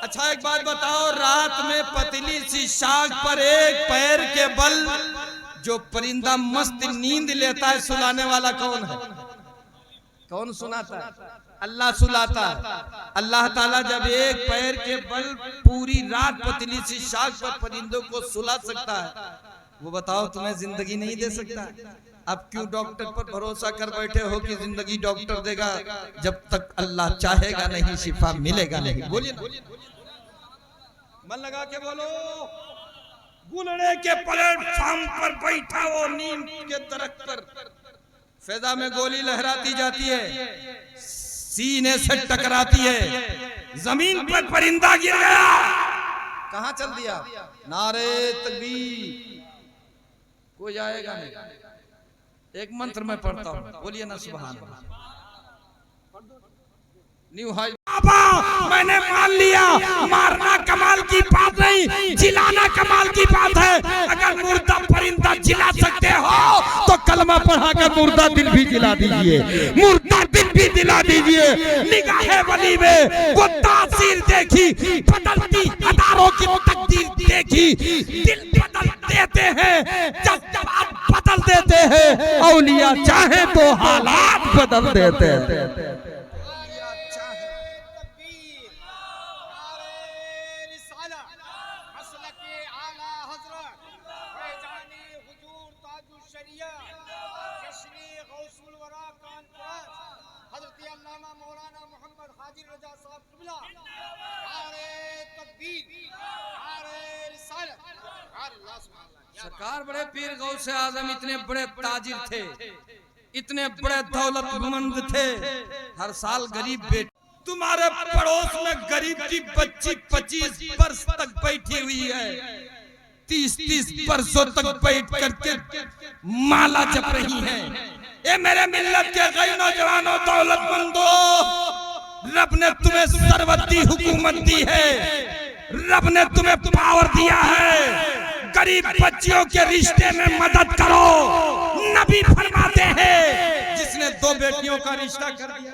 अच्छा एक बात बताओ, रात में पतली सी शाख पर एक पैर के बल जो परिंदा मस्त नींद लेता है, सुलाने वाला कौन है? कौन सुनाता है? अल्लाह सुलाता है। अल्लाह ताला जब एक पैर के बल पूरी रात पतली सी शाख पर परिंदों को सुला सकता है, वो बताओ तुम्हें जिंदगी नहीं दे सकता? अब क्यों डॉक्टर पर भरोसा कर बैठे हो कि जिंदगी डॉक्टर देगा, जब तक अल्लाह चाहेगा नहीं शिफा मिलेगा नहीं। बोलिए ना, मन लगा के बोलो। गुलड़े के प्लेटफॉर्म पर बैठा वो नीम के दरख्त पर, फिजा में गोली लहराती जाती है, सीने से टकराती है, जमीन पर परिंदा गिर गया, कहां चल दिया? नारे तकबीर। कोई आएगा नहीं। एक मंत्र में पढ़ता हूं, बोलिए ना सुभान अल्लाह। न्यू हाई मैंने मान लिया, मारना कमाल की बात नहीं, जिलाना कमाल की बात है। अगर मुर्दा परिंदा जिला सकते हो तो कलमा पढ़ाकर मुर्दा दिल भी जिला दीजिए, मुर्दा दिल भी दिला दीजिए। निगाहे वली में वो तासीर देखी, बदलती हजारों की तकदीर देखी। दिल बदल देते हैं, जज्बात बदल देते हैं, औलिया चाहे तो हालात बदल देते हैं। सरकार बड़े पीर गौसे आजम इतने बड़े ताजिर थे, इतने बड़े दौलतमंद थे। हर साल गरीब बेटे, तुम्हारे पड़ोस में गरीब की बच्ची 25 वर्ष तक बैठी हुई है, 30-30 वर्षों तक बैठ करके माला जप रही है। ये मेरे मिल्लत के कई नौजवानों, दौलतमंदों, रब ने तुम्हें सरवती हुकूमत दी है, रब ने तुम्हें पावर दिया है। गरीब बच्चियों के रिश्ते में मदद करो। नबी फरमाते हैं, जिसने 2 बेटियों का रिश्ता कर दिया,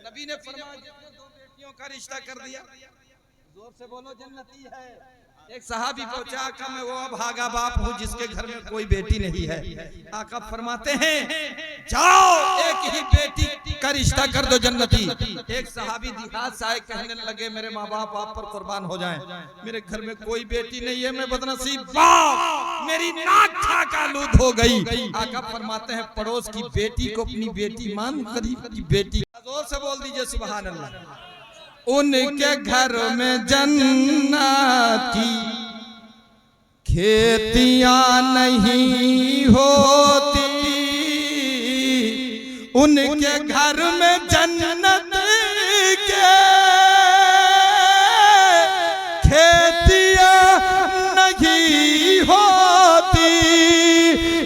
नबी ने फरमाया जिसने 2 बेटियों का रिश्ता कर दिया, जोर से बोलो जन्नती है। एक सहाबी पहुंचा, आका मैं वो भागा बाप हूँ जिसके घर में कोई बेटी नहीं है। आका फरमाते हैं, जाओ एक ही बेटी का रिश्ता कर दो जन्नती। एक सहाबी देहात से आए, कहने लगे मेरे माँ बाप आप पर कुर्बान हो जाएं, मेरे घर में कोई बेटी नहीं है, मैं बदनसीब बाप, मेरी नाक खाक आलूद हो गई। आका फरमाते हैं, पड़ोस की बेटी को अपनी बेटी मान, गरीब की बेटी। जोर से बोल दीजिए सुभान अल्लाह। उनके घर में जन्नत की खेतियां नहीं होती, उनके घर में जन्नत के खेतियां नहीं होती,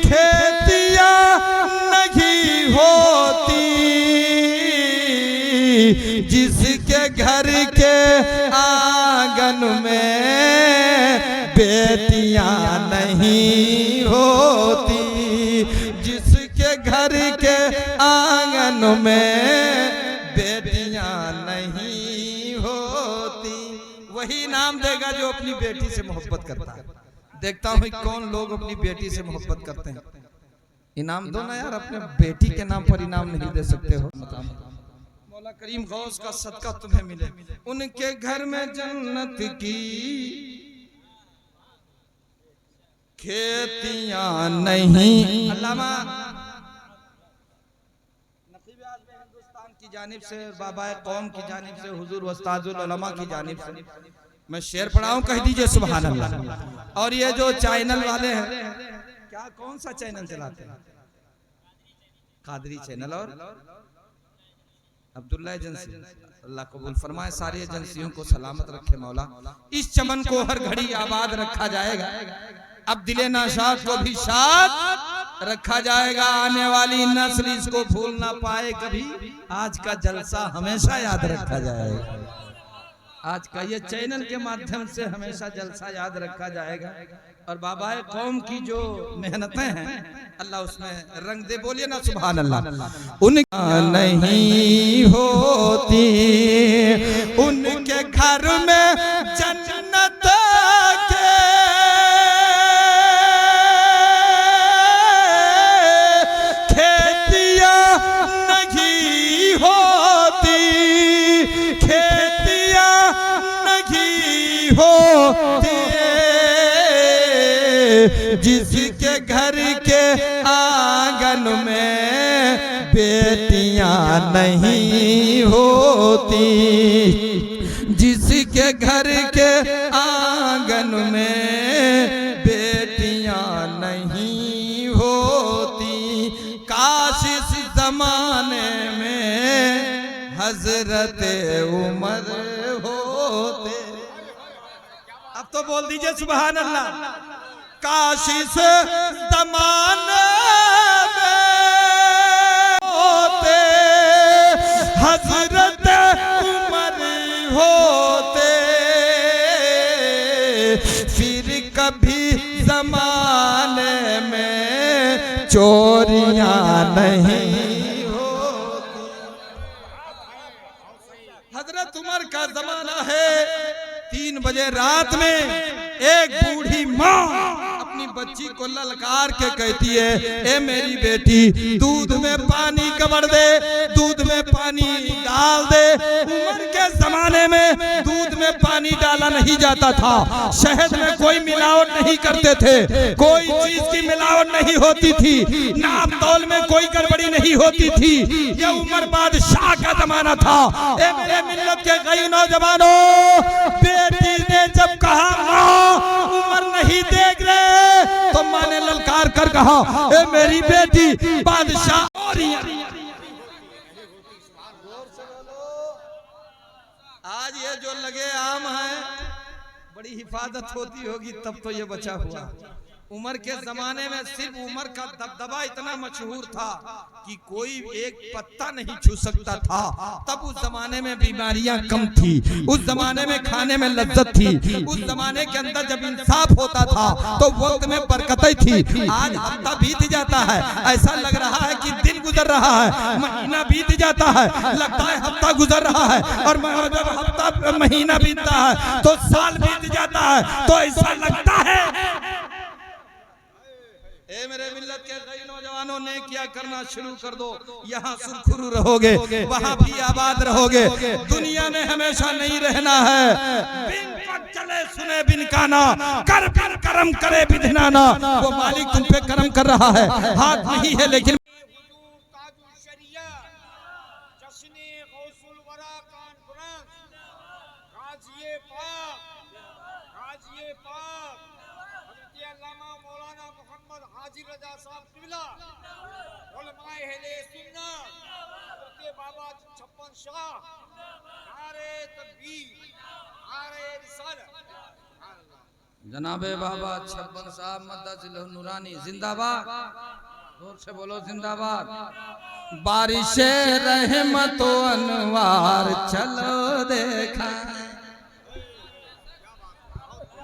खेतियां नहीं होती। जिसके घर के आंगन में बेटियां नहीं होती, जिसके घर के आंगन में बेटियां नहीं होती, वही इनाम देगा जो अपनी बेटी से मोहब्बत करता है। देखता हूँ कौन लोग अपनी बेटी से मोहब्बत करते हैं। इनाम दो ना यार, अपने बेटी के नाम पर इनाम नहीं दे सकते हो। मौला करीम गौस का सदका तुम्हें मिले। उनके घर में जन्नत की खेतियां नहीं। अल्लामा नकीब आज़म हिंदुस्तान की जानिब से, बाबा कौम की जानिब से, हुजूर उस्ताजुल उलमा की जानिब से मैं शेर पढ़ाऊं, कह दीजिए सुभान अल्लाह। और ये जो चैनल वाले हैं, क्या कौन सा चैनल चलाते हैं? कादरी चैनल और अब्दुल्ला एजेंसी, अल्लाह कबूल फरमाए, सारी एजेंसियों को सलामत रखे मौला। इस चमन को हर घड़ी आबाद रखा जाएगा, अब दिले नाशाद को भी शाद रखा जाएगा। आने वाली नस्ल इसको भूल ना पाए कभी, आज का जलसा हमेशा याद रखा जाएगा। आज का ये चैनल के माध्यम से हमेशा जलसा याद रखा जाएगा। और बाबा कौम की जो मेहनतें हैं, अल्लाह उसमें रंग दे। बोलिए ना सुभान अल्लाह। उनका नहीं होती, उनके घर जिसके घर के आंगन में बेटियां नहीं होती, जिसके घर के आंगन में बेटियां नहीं होती, काश इस जमाने में हजरत उमर होते। अब तो बोल दीजिए सुभान अल्लाह। काश इस जमाने में होते हजरत उमर होते, फिर कभी जमाने में चोरियां नहीं होती। हजरत उमर का जमाना है। 3 बजे रात में एक बूढ़ी माँ अपनी बच्ची को ललकार के कहती है, ए मेरी बेटी दूध में पानी कबड़ दे, दूध में पानी डाल दे। उमर के जमाने में दूध में पानी डाला नहीं जाता था, शहद में कोई मिलावट नहीं करते थे, कोई चीज की मिलावट नहीं होती थी, नाप तौल में कोई गड़बड़ी नहीं होती थी। यह उमर बादशाह का जमाना था। ए मेरे मिल्लत के कई नौजवानों, बेटी ने जब कहा माँ उमर नहीं देख रहे, तो माँ ने ललकार कर कहा, ए मेरी बेटी बादशाह। आज ये जो लगे आम है, बड़ी हिफाजत होती होगी तब तो ये बचा हुआ। उमर के जमाने में सिर्फ उमर का दबदबा इतना मशहूर था कि कोई एक पत्ता नहीं छू सकता था। तब उस जमाने में बीमारियां कम थी, उस जमाने में खाने में लज्जत थी, उस जमाने के अंदर जब इंसाफ होता था तो वक्त में बरकतें थी। आज हफ्ता बीत जाता है, ऐसा लग रहा है कि दिन गुजर रहा है, महीना बीत जाता है, लगता है हफ्ता गुजर रहा है, और जब हफ्ता महीना बीतता है तो साल बीत जाता है, तो ऐसा लगता है। ए मेरे मिल्लत के कई नौजवानों ने क्या करना शुरू कर दो, यहाँ सुरखुरू रहोगे, वहाँ भी आबाद रहोगे। दुनिया में हमेशा नहीं रहना है। बिन पग चले सुने बिन काना, कर बिन करम करे बिधनाना। वो मालिक तुम पे करम कर रहा है, हाथ नहीं है लेकिन जनाबे बाबा छप्पन साहब मद्दाजिल नूरानी जिंदाबाद। जोर से बोलो जिंदाबाद। बारिशे रहमतो अनवार चलो देखा।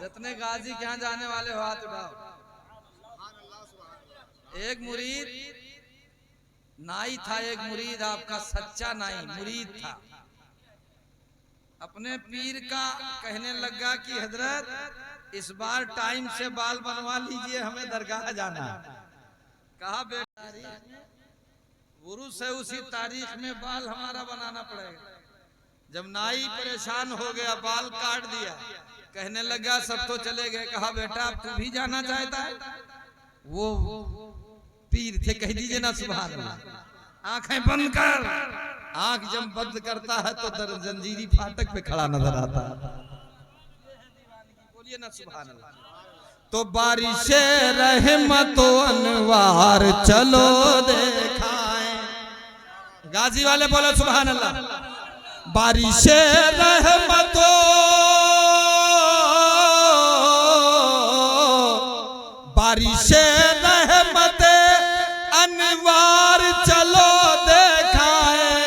जितने गाजी के यहाँ जाने वाले हो हाथ उठाओ। एक मुरीद नाई था, एक मुरीद आपका सच्चा नाई मुरीद था। अपने पीर का कहने लगा कि हजरत इस बार टाइम से बाल बनवा लीजिए, हमें दरगाह जाना है। कहा बेटा गुरु से उसी तारीख में बाल हमारा बनाना पड़ेगा। जब नाई परेशान हो गया, बाल काट दिया, कहने लगा सब तो चले गए। कहा बेटा अब तू भी जाना चाहता है? वो पीर थे, कह दीजिए ना सुभान अल्लाह। आंखें बंद कर। आंख जब बंद करता है तो जंजीरी फाटक पे खड़ा नजर आता है। बोलिए ना सुभान अल्लाह। तो बारिशे रहमतो अनवार चलो देखाएं। गाजी वाले बोलो सुभान अल्लाह। बारिशे रहमतो बारिशे रहमत अनवार चलो देखाएं।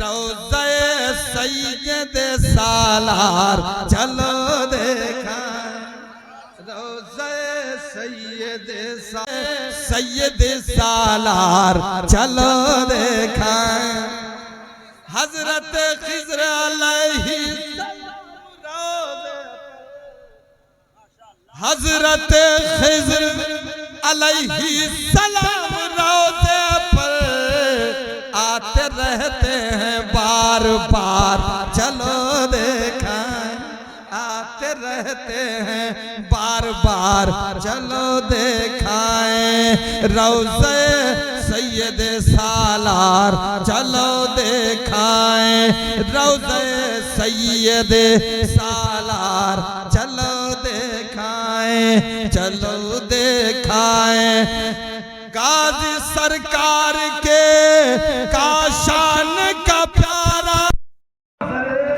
रोज़े सैयद सालार चलो देखाएं। रोज़े सैयद सालार चलो देखाएं। हजरत खिज़्र अलैहि हजरत खिज़्र अलैहिस्सलाम रोज़े पर आते रहते हैं बार बार चलो देखाएं। आते रहते कहते हैं बार बार चलो देखाएं रौज़े सैयद सालार, चलो देखाएं रौज़े सैयद सालार, चलो देखाएं, चलो देखाएं गाजी सरकार के काशा